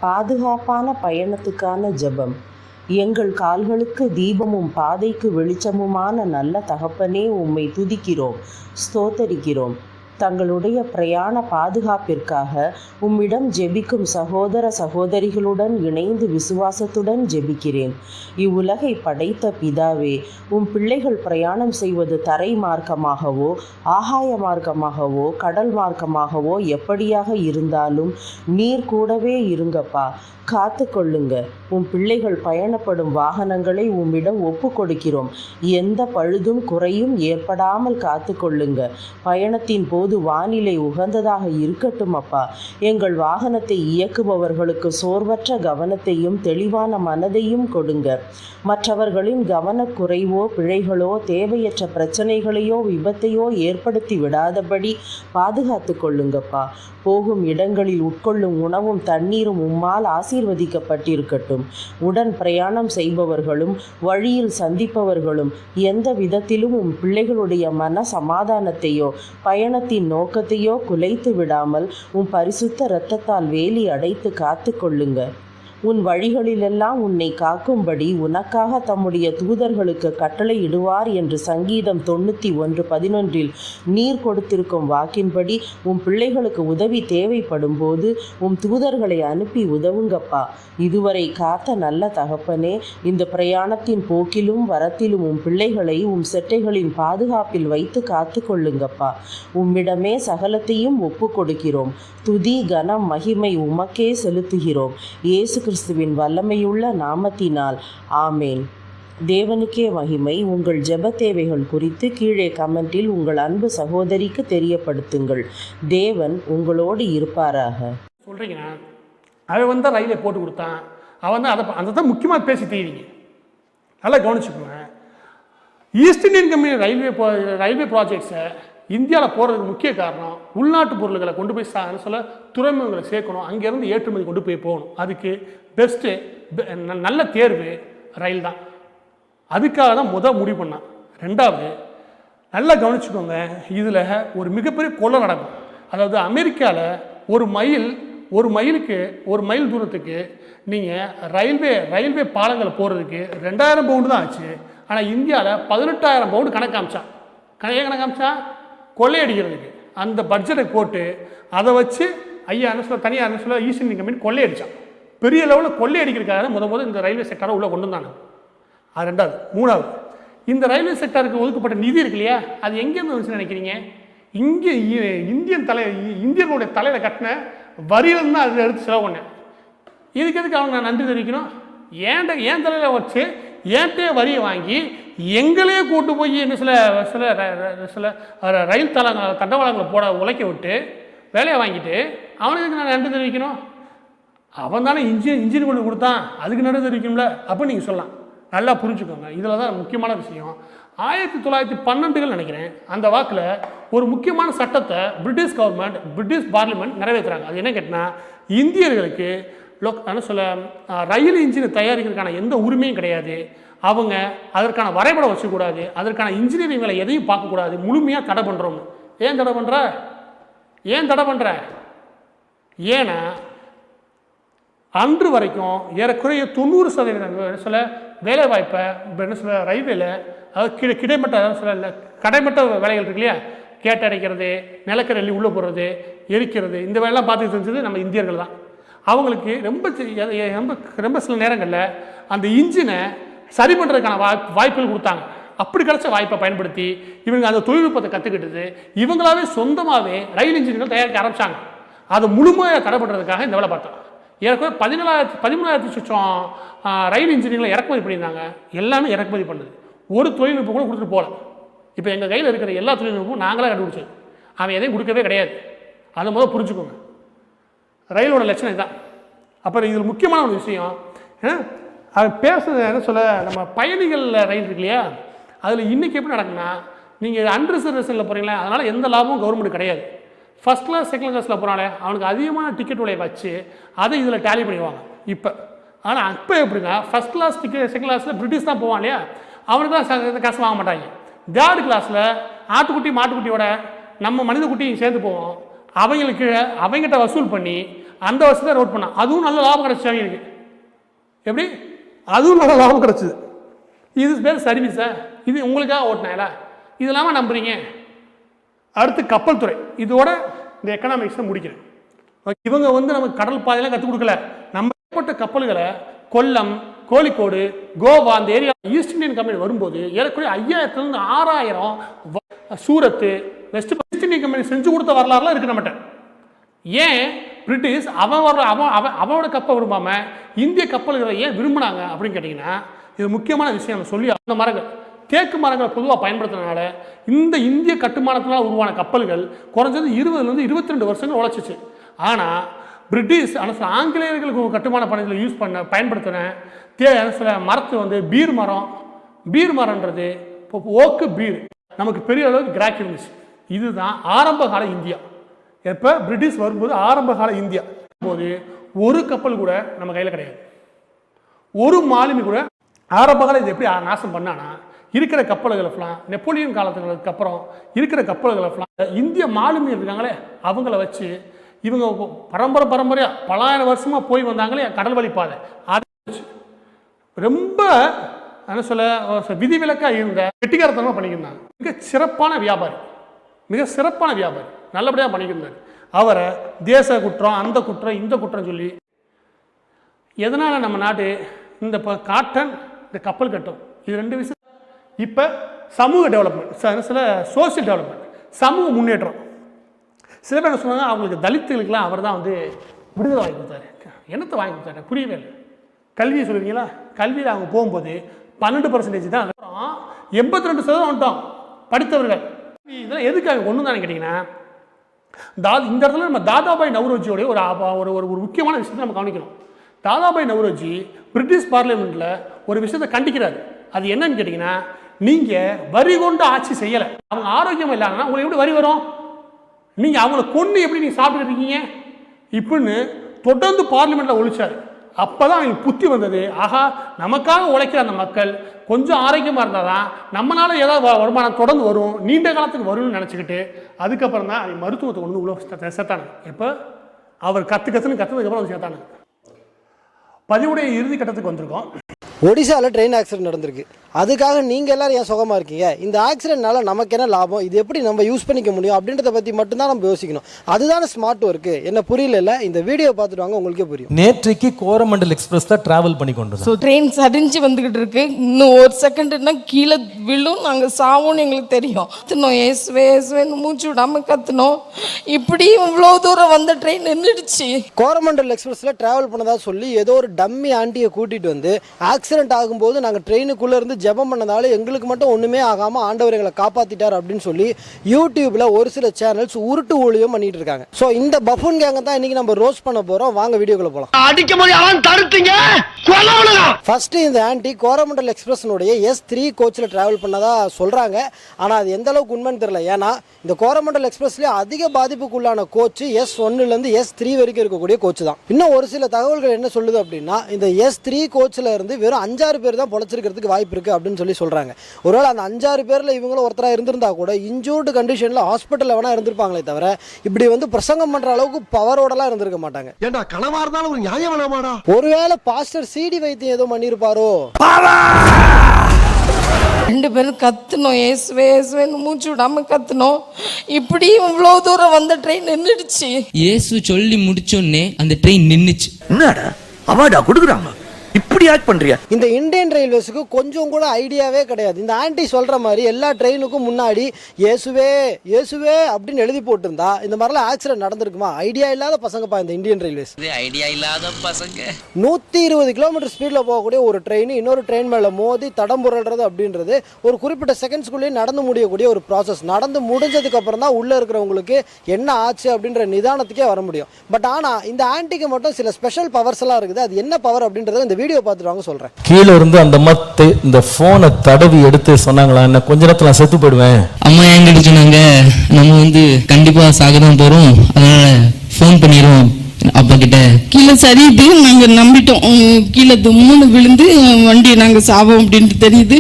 பாதுகாப்பான பயணத்துக்கான ஜெபம். எங்கள் கால்களுக்கு தீபமும் பாதைக்கு வெளிச்சமுமான நல்ல தகப்பனே, உம்மை துதிக்கிறோம், ஸ்தோத்தரிக்கிறோம். தங்களுடைய பிரயாண பாதுகாப்பிற்காக உம்மிடம் ஜெபிக்கும் சகோதர சகோதரிகளுடன் இணைந்து விசுவாசத்துடன் ஜெபிக்கிறேன். இவ்வுலகை படைத்த பிதாவே, உம் பிள்ளைகள் பிரயாணம் செய்வது தரை மார்க்கமாகவோ ஆகாய மார்க்கமாகவோ கடல் மார்க்கமாகவோ எப்படியாக இருந்தாலும் நீர் கூடவே இருங்கப்பா, காத்து கொள்ளுங்க. உம் பிள்ளைகள் பயணப்படும் வாகனங்களை உம்மிடம் ஒப்பு கொடுக்கிறோம். எந்த பழுதும் குறையும் ஏற்படாமல் காத்து கொள்ளுங்க. பயணத்தின் போது வானிலை உகந்ததாக இருக்கட்டும் அப்பா. எங்கள் வாகனத்தை இயக்குபவர்களுக்கு சோர்வற்ற கவனத்தையும் தெளிவான மனதையும் கொடுங்க. மற்றவர்களின் கவனக்குறைவோ பிழைகளோ தேவையற்ற பிரச்சனைகளையோ விபத்தையோ ஏற்படுத்தி விடாதபடி பாதுகாத்து கொள்ளுங்கப்பா. போகும் இடங்களில் உட்கொள்ளும் உணவும் தண்ணீரும் உம்மால் ஆசீர்வதிக்கப்பட்டிருக்கட்டும். உடன் பிரயாணம் செய்பவர்களும் வழியில் சந்திப்பவர்களும் எந்த விதத்திலும் உம் பிள்ளைகளுடைய மன சமாதானத்தையோ பயணத்தின் நோக்கத்தையோ குலைத்து விடாமல் உம் பரிசுத்த இரத்தத்தால் வேலி அடைத்து காத்து கொள்ளுங்க. உன் வழிகளிலெல்லாம் உன்னை காக்கும்படி உனக்காக தம்முடைய தூதர்களுக்கு கட்டளை இடுவார் என்று சங்கீதம் 91:11 நீர் கொடுத்திருக்கும் வாக்கின்படி உம் பிள்ளைகளுக்கு உதவி தேவைப்படும் போது உம் தூதர்களை அனுப்பி உதவுங்கப்பா. இதுவரை காத்த நல்ல தகப்பனே, இந்த பிரயாணத்தின் போக்கிலும் வரத்திலும் உம் பிள்ளைகளை உம் செட்டைகளின் பாதுகாப்பில் வைத்து காத்து கொள்ளுங்கப்பா. உம்மிடமே சகலத்தையும் ஒப்பு கொடுக்கிறோம். துதி கனம் மகிமை உமக்கே செலுத்துகிறோம். இயேசு கிறிஸ்துவின் வல்லமையுள்ள நாமத்தினால் ஆமேன். தேவனுக்கே மகிமை. உங்கள் ஜெப தேவைகள் குறித்து கீழே கமெண்டில் உங்கள் அன்பு சகோதரிக்கு தெரியப்படுத்துங்கள். தேவன் உங்களோடு இருப்பாராக. சொல்கிறீங்கன்னா அவன் தான் ரயிலை போட்டு கொடுத்தான், அவன் தான் அதை தான் முக்கியமாக பேசி தெரியுங்க. நல்லா கவனிச்சுக்கோங்க. ஈஸ்ட் இந்தியன் கம்பெனி ரயில்வே ப்ராஜெக்ட்ஸை இந்தியாவில் போகிறதுக்கு முக்கிய காரணம் உள்நாட்டு பொருள்களை கொண்டு போய் சொல்ல துறைமுகங்களை சேர்க்கணும், அங்கேருந்து ஏற்றுமதி கொண்டு போய் போகணும். அதுக்கு பெஸ்ட்டு நல்ல தேர்வு ரயில் தான். அதுக்காக தான் முடிவு பண்ணான். ரெண்டாவது, நல்லா கவனிச்சுக்கோங்க, இதில் ஒரு மிகப்பெரிய கொள்ளை நடக்கும். அதாவது அமெரிக்காவில் ஒரு மைல் தூரத்துக்கு நீங்கள் ரயில்வே பாலங்களை போகிறதுக்கு 2000 பவுண்டு தான் ஆச்சு. ஆனால் இந்தியாவில் 18,000 பவுண்டு கணக்கு காமிச்சா கொள்ளையடிக்கிறதுக்கு அந்த பட்ஜெட்டை போட்டு அதை வச்சு தனியார் ஈஸ்ட் இந்தியன் கம்பெனி கொள்ளையடித்தான். பெரிய லெவலில் கொள்ளையடிக்கிறதுக்காக முதல் இந்த ரயில்வே செக்டரை உள்ளே கொண்டு வந்தாங்க. அது ரெண்டாவது. மூணாவது, இந்த ரயில்வே செக்டருக்கு ஒதுக்கப்பட்ட நிதி இருக்கு இல்லையா, அது எங்கேருந்து வந்துச்சுன்னு நினைக்கிறீங்க? இங்கே இந்தியர்களுடைய தலையில் கட்டின வரியிலேருந்து தான் அதை எடுத்து செலவு பண்ணேன். இதுக்கு எதுக்கு அவங்க நான் நன்றி தெரிவிக்கணும்? ஏன் தலையில் வச்சு ஏன்ட்டே வரியை வாங்கி எங்களே கூட்டு போய் என்ன சில ரயில் தண்டவாளங்களை உழைக்க விட்டு வேலையை வாங்கிட்டு அவனுக்கு நான் நன்றி தெரிவிக்கணும்? அவன் தானே இன்ஜின் கொண்டு கொடுத்தான், அதுக்கு நன்றி தெரிவிக்கணும்ல. அப்போ நீங்கள் சொல்லலாம். நல்லா புரிஞ்சுக்கோங்க. இதில் தான் முக்கியமான விஷயம். 1912 நினைக்கிறேன், அந்த வாக்கில் ஒரு முக்கியமான சட்டத்தை பிரிட்டிஷ் பார்லிமெண்ட் நிறைவேற்றுறாங்க. அது என்ன கேட்டினா, இந்தியர்களுக்கு ரயில் இன்ஜினை தயாரிக்கிறதுக்கான எந்த உரிமையும் கிடையாது. அவங்க அதற்கான வரைபடம் வச்சுக்கூடாது, அதற்கான இன்ஜினியரிங் வேலை எதையும் பார்க்கக்கூடாது, முழுமையாக தடை பண்ணுறோம்னு. ஏன் தடை பண்ணுற? ஏன்னா அன்று வரைக்கும் ஏறக்குறைய 90% வேலைவாய்ப்பை ரயில்வேல, அதாவது கடைமட்ட வேலைகள் இருக்கு இல்லையா, கேட்டடைக்கிறது, நிலக்கரி உள்ளே போடுறது, எரிக்கிறது, இந்த வேலைலாம் பார்த்து செஞ்சது நம்ம இந்தியர்கள் தான். அவங்களுக்கு ரொம்ப சில நேரங்களில் அந்த இன்ஜினை சரி பண்ணுறதுக்கான வாய்ப்புகள் கொடுத்தாங்க. அப்படி கிடைச்ச வாய்ப்பை பயன்படுத்தி இவங்க அந்த தொழில்நுட்பத்தை கற்றுக்கிட்டது, இவங்களாவே சொந்தமாகவே ரயில் இன்ஜின்கள் தயாரிக்க ஆரம்பித்தாங்க. அதை முழுமையாக தடை பண்ணுறதுக்காக இந்த வேலை பார்த்தோம். ஏற்கனவே 13,000 ரயில் இன்ஜின்களை இறக்குமதி பண்ணியிருந்தாங்க. எல்லாமே இறக்குமதி பண்ணுது. ஒரு தொழில்நுட்பம் கூட கொடுத்துட்டு போகல. இப்போ எங்கள் கையில் இருக்கிற எல்லா தொழில்நுட்பமும் நாங்களாக கண்டுபிடிச்சது. அவன் எதையும் கொடுக்கவே கிடையாது. அதை முதல் புரிஞ்சுக்கோங்க. ரயிலோட லட்சணம் இதுதான். அப்புறம் இதில் முக்கியமான ஒரு விஷயம், அவன் பேசுறது நம்ம பயணிகள் ரயில் இருக்கு இல்லையா, அதில் இன்றைக்கி எப்படி நடக்குன்னா, நீங்கள் அன்ரிசர்வேஷனில் போகிறீங்களா, அதனால் எந்த லாபமும் கவர்மெண்ட் கிடையாது. ஃபஸ்ட் கிளாஸ் செகண்ட் கிளாஸில் போகிறாலே அவனுக்கு அதிகமான டிக்கெட் விலையை வச்சு அதை இதில் டேலி பண்ணிடுவாங்க இப்போ. ஆனால் அப்போ எப்படின்னா, ஃபஸ்ட் கிளாஸ் செகண்ட் கிளாஸில் பிரிட்டிஷ் தான் போவான் இல்லையா, அவனுக்கு தான் காசு வாங்க மாட்டாங்க. தேர்ட் கிளாஸில் ஆட்டுக்குட்டி மாட்டுக்குட்டியோட நம்ம மனித குட்டியும் சேர்ந்து போவோம். அவங்களுக்கு அவங்ககிட்ட வசூல் பண்ணி அந்த வருஷத்தை நோட் பண்ணான். அதுவும் நல்ல லாபம் கிடச்சாங்க எனக்கு. எப்படி? அதுவும் நல்ல லாபம் கிடச்சிது. இது பேர் சர்வீஸா? இது உங்களுக்காக ஓட்டினாங்களா? இது இல்லாமல் நம்புறீங்க. அடுத்து கப்பல் துறை. இதோட இந்த எக்கனாமிக்ஸை முடிக்கிறேன். இவங்க நமக்கு கடல் பாதையெல்லாம் கற்றுக் கொடுக்கல. நம்ம ஏற்பட்ட கப்பல்களை கொல்லம், கோழிக்கோடு, கோவா அந்த ஏரியா ஈஸ்ட் இந்தியன் கம்பெனி வரும்போது ஏறக்குறைய 5000 6000 சூரத்து வெஸ்ட் இந்தியன் கம்பெனி செஞ்சு கொடுத்த வரலாறுலாம் இருக்கு நம்மகிட்ட. ஏன் பிரிட்டிஷ் அவனோட கப்பல் விரும்பாம இந்திய கப்பல்களை ஏன் விரும்பினாங்க அப்படின்னு கேட்டிங்கன்னா, இது முக்கியமான விஷயம் நம்ம சொல்லி. அந்த மரங்கள் தேக்கு மரங்களை பொதுவாக பயன்படுத்துறதுனால இந்த இந்திய கட்டுமானத்தினால் உருவான கப்பல்கள் குறைஞ்சது 20 to 22 வருஷங்கள் உழைச்சிச்சு. ஆனால் பிரிட்டிஷ் சில ஆங்கிலேயர்களுக்கு கட்டுமான பணிகளை பயன்படுத்தின சில மரத்து பீர் மரம்ன்றது இப்போ ஓக்கு பீர் நமக்கு பெரிய அளவுக்கு கிராக் இருந்துச்சு. இதுதான் ஆரம்ப கால இந்தியா. எப்போ பிரிட்டிஷ் வரும்போது ஆரம்ப கால இந்தியா போது ஒரு கப்பல் கூட நம்ம கையில் கிடையாது. ஒரு மாலுமி கூட ஆரம்ப காலம் இது எப்படி நாசம் பண்ணானா, இருக்கிற கப்பல்களை ஃபுல்லாக நெப்போலியன் காலத்துக்கு அப்புறம் இருக்கிற கப்பல்களை ஃபுல்லாக இந்திய மாலுமி இருக்காங்களே அவங்கள வச்சு இவங்க பரம்பரையாக பலாயிரம் வருஷமாக போய் வந்தாங்களே கடல் வழி பாதை, அதை ரொம்ப என்ன சொல்ல விதிவிலக்காக இருந்த கெட்டிக்காரத்தனமாக பண்ணிக்கிருந்தாங்க. மிக சிறப்பான வியாபாரி நல்லபடியாக பண்ணிக்கிருந்தார். அவரை தேச குற்றம், அந்த குற்றம், இந்த குற்றம் சொல்லி எதனால் நம்ம நாட்டு இந்த காட்டன் இந்த கப்பல் கட்டும் இது 2 விஷயம். இப்போ சமூக டெவலப்மெண்ட், சில சோசியல் டெவலப்மெண்ட், சமூக முன்னேற்றம். சில பேர் என்ன சொன்னாங்க, அவங்களுக்கு தலித்துகளுக்கெல்லாம் அவர் தான் விடுதலை வாங்கி கொடுத்தாரு. என்னத்தை வாங்கி கொடுத்தாரு புரியவே இல்லை. கல்வியை சொல்லுவீங்களா? கல்வியில் அவங்க போகும்போது 12% தான். அதுக்கப்புறம் 82% வந்துட்டோம் படித்தவர்கள். இதெல்லாம் எதுக்காக ஒன்று தானே கேட்டிங்கன்னா, இந்த இடத்துல நம்ம தாதாபாய் நவ்ரோஜியோடைய ஒரு முக்கியமான விஷயத்தை நம்ம கவனிக்கணும். தாதாபாய் நவ்ரோஜி பிரிட்டிஷ் பார்லிமெண்ட்டில் ஒரு விஷயத்தை கண்டிக்கிறார். அது என்னன்னு கேட்டிங்கன்னா, நீங்கள் வரி கொண்டு ஆட்சி செய்யலை, அவங்க ஆரோக்கியம் இல்லாங்கன்னா உங்களுக்கு எப்படி வரி வரும்? நீங்கள் அவங்கள கொண்டு எப்படி நீங்கள் சாப்பிட்டுட்டு இருக்கீங்க இப்படின்னு தொடர்ந்து பார்லிமெண்ட்டில் ஒழிச்சார். அப்போ தான் அவங்களுக்கு புத்தி வந்தது. ஆகா, நமக்காக உழைக்கிற அந்த மக்கள் கொஞ்சம் ஆரோக்கியமாக இருந்தால் தான் நம்மளால ஏதாவது வருமானம் தொடர்ந்து வரும், நீண்ட காலத்துக்கு வரும்னு நினச்சிக்கிட்டு அதுக்கப்புறம் தான் அவங்க மருத்துவத்தை கொண்டு உள்ள சேர்த்தானுங்க. எப்போ அவர் கற்றுனதுக்கப்புறம் சேர்த்தானுங்க. பதிவுடைய இறுதி கட்டத்துக்கு வந்திருக்கோம். ஒடிசாவில் ட்ரெயின் ஆக்சிடென்ட் நடந்திருக்கு. அதுக்காக நீங்கள் எல்லோரும் ஏன் சுகமாக இருக்கீங்க? இந்த ஆக்சிடென்ட்னால நமக்கு என்ன லாபம், இது எப்படி நம்ம யூஸ் பண்ணிக்க முடியும் அப்படின்றத பற்றி மட்டும்தான் நம்ம யோசிக்கணும். அதுதானே ஸ்மார்ட் ஒர்க்கு. என்ன புரியல, இந்த வீடியோ பார்த்துட்டு வாங்க, உங்களுக்கே புரியும். நேற்றைக்கு கோரமண்டல் எக்ஸ்பிரஸ் தான் டிராவல் பண்ணி கொண்டு ஸோ ட்ரெயின் சரிஞ்சு வந்துக்கிட்டு இருக்கு. இன்னும் ஒரு செகண்ட்னா கீழே விழும், நாங்கள் சாவோன்னு எங்களுக்கு தெரியும். கத்துனோம், ஏசுவேன்னு மூச்சு விடாமல் கத்துனோம். இப்படி இவ்வளோ தூரம் வந்த ட்ரெயின் நின்றுடுச்சு. கோரமண்டல் எக்ஸ்பிரஸில் ட்ராவல் பண்ணதா சொல்லி ஏதோ ஒரு டம்மி ஆண்டியை கூட்டிகிட்டு வந்து ஆக்சிடென்ட் ஆகும்போது நாங்கள் ட்ரெயினுக்குள்ளே இருந்து ஜெபம் பண்ணதால எங்களுக்கு மட்டும் ஒன்றுமே ஆகாமல் ஆண்டவர் எங்களை காப்பாற்றிட்டார் அப்படின்னு சொல்லி யூடியூப்பில் ஒரு சில சேனல்ஸ் உருட்டு ஊழியம் பண்ணிட்டு இருக்காங்க. ஸோ இந்த பஃபூன் கேங்க தான் இன்னைக்கு நம்ம ரோஸ்ட் பண்ண போகிறோம். வாங்க வீடியோக்குள்ள போகலாம். ஃபர்ஸ்ட் இந்த ஆன்டி கோரமண்டல் எக்ஸ்பிரஸ்னுடைய S3 கோச்சில் டிராவல் பண்ணதா சொல்கிறாங்க. ஆனால் அது எந்த அளவுக்கு உண்மைன்னு தெரியல. ஏன்னா இந்த கோரமண்டல் எக்ஸ்பிரஸ்லேயே அதிக பாதிப்புக்குள்ளான கோச்சு S1லேருந்து S3 வரைக்கும் இருக்கக்கூடிய கோச்சு தான். இன்னும் ஒரு சில தகவல்கள் என்ன சொல்லுது அப்படின்னா, இந்த S3 கோச்சில் இருந்து வெறும் 5-6 பேர் தான் பொழைச்சிருக்கிறதுக்கு வாய்ப்பு இருக்குது அப்படின்னு சொல்லி சொல்கிறாங்க. ஒருவேளை அந்த 5-6 பேரில் இவங்களும் ஒருத்தராக இருந்திருந்தா கூட இன்ஜூர்டு கண்டிஷனில் ஹாஸ்பிட்டலில் வேணா இருந்திருப்பாங்களே தவிர இப்படி பிரசங்கம் பண்ணுற அளவுக்கு பவரோடலாம் இருந்திருக்க மாட்டாங்க. ஏண்டா கனவா இருந்தாலும் ஒரு நியாயம் வேணாமாடா? ஒருவேளை பாஸ்டர் சிடி வைத்தியம் ஏதோ பண்ணியிருப்பாரோ? 2 பேரும் கத்துனோம், ஏசுவேன்னு மூச்சு விடாமல் கத்துனோம். இப்படி இவ்வளோ தூரம் வந்த ட்ரெயின் நின்றுடுச்சு. இயேசு சொல்லி முடிச்சோடனே அந்த ட்ரெயின் நின்றுச்சு. என்னடா அவார்டா கொடுக்குறாங்க, இப்படி ஆக்ட் பண்றியா? இந்த இந்தியன் ரயில்வேஸுக்கு கொஞ்சம் கூட ஐடியாவே கிடையாது. இந்த ஆன்டி சொல்ற மாதிரி எல்லா ட்ரெயினுக்கும் முன்னாடி இயேசுவே இயேசுவே அப்படின்னு எழுதி போட்டிருந்தா இந்த மாதிரிலாம் ஆக்சிடென்ட் நடந்திருக்குமா? ஐடியா இல்லாத பசங்கப்பா இந்த இந்தியன் ரயில்வேஸ். ஐடியா இல்லாத பசங்க. 120 கிலோமீட்டர் ஸ்பீடில் போகக்கூடிய ஒரு ட்ரெயின் இன்னொரு ட்ரெயின் மேலே மோதி தடம் புரள்றது அப்படின்றது ஒரு குறிப்பிட்ட செகண்ட்ஸ்குள்ளேயே நடந்து முடியக்கூடிய ஒரு ப்ராசஸ். நடந்து முடிஞ்சதுக்கு அப்புறம் தான் உள்ளே இருக்கிறவங்களுக்கு என்ன ஆச்சு அப்படின்ற நிதானத்துக்கே வர முடியும். பட் ஆனால் இந்த ஆன்டிக்கு மட்டும் சில ஸ்பெஷல் பவர்ஸ் எல்லாம் இருக்குது. அது என்ன பவர் அப்படின்றத இந்த வீடியோ பார்த்துட்டு வாங்க சொல்றேன். கீழே இருந்து அந்த மத்து இந்த போனை தடவி எடுத்து சொன்னாங்களா, என்ன கொஞ்ச நேரத்துல நான் செத்து போயிடுவேன். அம்மா என்கிட்ட சொன்னாங்க, நம்ம கண்டிப்பா சாகதான் போறோம், அதனால ஃபோன் பண்ணிடுவோம் அப்பா கிட்ட. கீழே சரியுது, நாங்கள் நம்பிட்டோம். கீழே தும்முன்னு விழுந்து வண்டியை நாங்கள் சாவோம் அப்படின்ட்டு தெரியுது.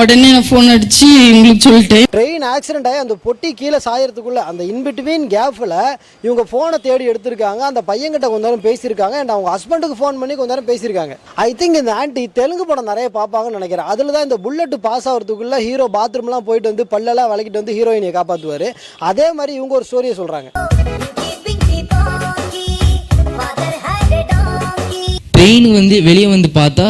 உடனே நான் ஃபோன் அடித்து உங்களுக்கு சொல்லிட்டேன். ட்ரெயின் ஆக்சிடென்ட் ஆகி அந்த பொட்டி கீழே சாயறதுக்குள்ள அந்த இன்பிட்வீன் கேப்பில் இவங்க ஃபோனை தேடி எடுத்திருக்காங்க. அந்த பையன்கிட்ட கொஞ்ச நேரம் பேசியிருக்காங்க அண்ட் அவங்க ஹஸ்பண்டுக்கு ஃபோன் பண்ணி கொஞ்ச நேரம் பேசியிருக்காங்க. ஐ திங்க் இந்த ஆண்டி தெலுங்கு படம் நிறைய பார்ப்பாங்கன்னு நினைக்கிறேன். அதில் தான் இந்த புல்லட் பாஸ் ஆகிறதுக்குள்ள ஹீரோ பாத்ரூம்லாம் போயிட்டு வந்து பல்லெல்லாம் விளக்கிட்டு வந்து ஹீரோயினை காப்பாற்றுவார். அதே மாதிரி இவங்க ஒரு ஸ்டோரியை சொல்கிறாங்க. ட்ரெயின் வந்து வெளியே வந்து பார்த்தா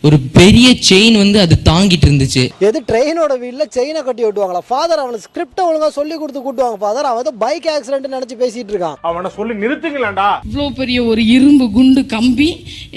ஒரு பெரிய செயின் வந்து அது தாங்கிட்டு இருந்துச்சு. எது ட்ரெயினோட வீட்டில் செயினை கட்டி விட்டுவாங்களா? ஃபாதர் அவனுக்கு ஸ்கிரிப்டை ஒழுங்காக சொல்லி கொடுத்து கூட்டுவாங்க. ஃபாதர் அவன் பைக் ஆக்சிடென்ட் நினச்சி பேசிட்டு இருக்கான். அவனை சொல்லி நிறுத்துங்களேன்டா. இவ்வளோ பெரிய ஒரு இரும்பு குண்டு கம்பி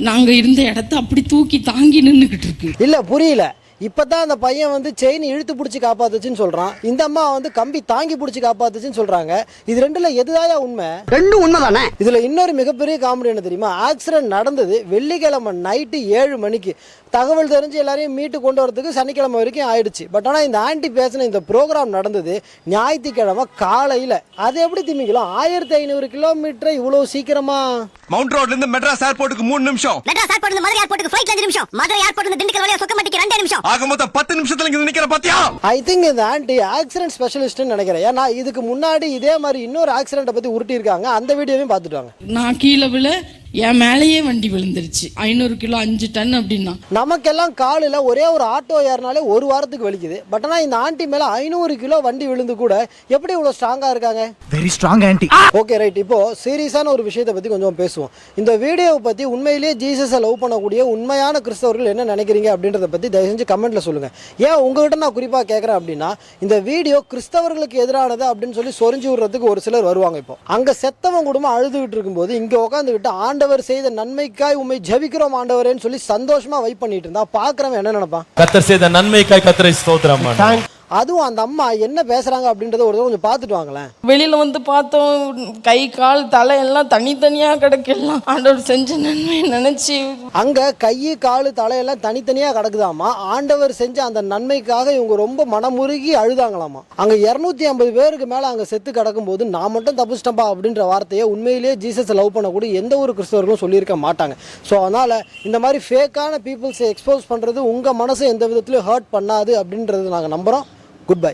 நாங்கள் இருந்த இடத்த அப்படி தூக்கி தாங்கி நின்றுக்கிட்டு இருக்கு. இல்லை புரியல. இப்பதான் அந்த பையன் வந்து செயின் இழுத்து பிடிச்சி காப்பாத்துச்சுன்னு சொல்றான். இந்த அம்மா வந்து கம்பி தாங்கி பிடிச்சி காப்பாத்துச்சுன்னு சொல்றாங்க. இது ரெண்டுல எதுதாயா உண்மை? ரெண்டும் உண்மைதானே. இதுல இன்னொரு மிகப்பெரிய காமெடி என்ன தெரியுமா? ஆக்சிடென்ட் நடந்தது வெள்ளிக்கிழமை நைட்டு 7 மணிக்கு. தகவல் தெரிஞ்சு எல்லாரையும் மீட்டு கொண்டு வரதுக்கு சனிக்கிழமை வரைக்கும் ஆயிடுச்சு. பட் ஆனால் இந்த ஆண்டி பேசின இந்த ப்ரோக்ராம் நடந்தது ஞாயிற்றுக்கிழமை காலையில். அது எப்படி திமிக்கலாம் 1500 கிலோமீட்டர் இவ்வளோ சீக்கிரமா? மவுண்ட் ரோட்ல இருந்து மெட்ராஸ் ஏர்போர்ட்டுக்கு 3 நிமிஷம். மெட்ராஸ் ஏர்போர்ட்ல இருந்து மதுரை ஏர்போர்ட்டுக்கு ஃளைட்ல 5 நிமிஷம். மதுரை ஏர்போர்ட்ல இருந்து திண்டுக்கல் வழியா சொக்கமட்டிக்கு 2 நிமிஷம். ஆக மொத்தம் 10 நிமிஷத்துல இங்க நிக்கிற பாத்தியா? ஐ திங்க் இந்த ஆண்டி ஆக்சிடென்ட் ஸ்பெஷலிஸ்ட்னு நினைக்கிறேன். ஏன்னா இதுக்கு முன்னாடி இதே மாதிரி இன்னொரு ஆக்சிடென்ட்டை பற்றி உருட்டி இருக்காங்க. அந்த வீடியோவையும் பார்த்துட்டாங்க. நான் கீழே விழ என் மேலேயே வண்டி விழுந்துருச்சு. 500 கிலோ 5 டன் அப்படின்னா நமக்கெல்லாம் காலில் ஒரே ஒரு ஆட்டோ ஏறினாலே ஒரு வாரத்துக்கு வலிக்குது. பட் ஆனால் இந்த ஆண்டி மேலே 500 கிலோ வண்டி விழுந்து கூட எப்படி இவ்வளோ ஸ்ட்ராங்காக இருக்காங்க? Very strong anti. Okay right. இப்போ சீரியஸான ஒரு விஷயத்தை பற்றி கொஞ்சம் பேசுவோம். இந்த வீடியோவை பற்றி உண்மையிலேயே ஜீசஸை லவ் பண்ணக்கூடிய உண்மையான கிறிஸ்தவர்கள் என்ன நினைக்கிறீங்க அப்படின்றத பற்றி தயவு செஞ்சு கமெண்ட்டில் சொல்லுங்கள். ஏன் உங்கள்கிட்ட நான் குறிப்பாக கேட்குறேன் அப்படின்னா, இந்த வீடியோ கிறிஸ்தவர்களுக்கு எதிரானது அப்படின்னு சொல்லி சொரிஞ்சு விடுறதுக்கு ஒரு சிலர் வருவாங்க. இப்போ அங்கே செத்தவன் குடும்பம் அழுதுகிட்டு இருக்கும்போது இங்கே உட்காந்துக்கிட்டு ஆண்டவர் செய்த நன்மைக்காய் உண்மை ஜெபிக்கிறோம் ஆண்டவரேன்னு சொல்லி சந்தோஷமா வைப் பண்ணிட்டு இருந்தா பாக்குறவன் என்ன நினைப்பான்? கர்த்தர் செய்த நன்மைக்காய் கர்த்தரை ஸ்தோத்திரம். அதுவும் அந்த அம்மா என்ன பேசுறாங்க அப்படின்றத ஒரு கொஞ்சம் பார்த்துட்டு வாங்களேன். வெளியில வந்து பார்த்தோம், கை கால் தலை எல்லாம் தனித்தனியா கிடக்கலாம். ஆண்டவர் செஞ்ச நன்மை நினைச்சு அங்க கை கால் தலையெல்லாம் தனித்தனியா கிடக்குதாமா. ஆண்டவர் செஞ்ச அந்த நன்மைக்காக இவங்க ரொம்ப மனமுருகி அழுதாங்களாமா. அங்க 250 பேருக்கு மேல அங்க செத்து கிடக்கும் போது நான் மட்டும் தப்புச்சிட்டம்பா அப்படின்ற வார்த்தையை உண்மையிலேயே ஜீசஸ் லவ் பண்ணக்கூடிய எந்த ஒரு கிறிஸ்தவர்களும் சொல்லியிருக்க மாட்டாங்க. ஸோ அதனால இந்த மாதிரி ஃபேக்கான பீப்புள்ஸை எக்ஸ்போஸ் பண்றது உங்க மனசை எந்த விதத்திலும் ஹர்ட் பண்ணாது அப்படின்றது நாங்கள் நம்புறோம். Good bye.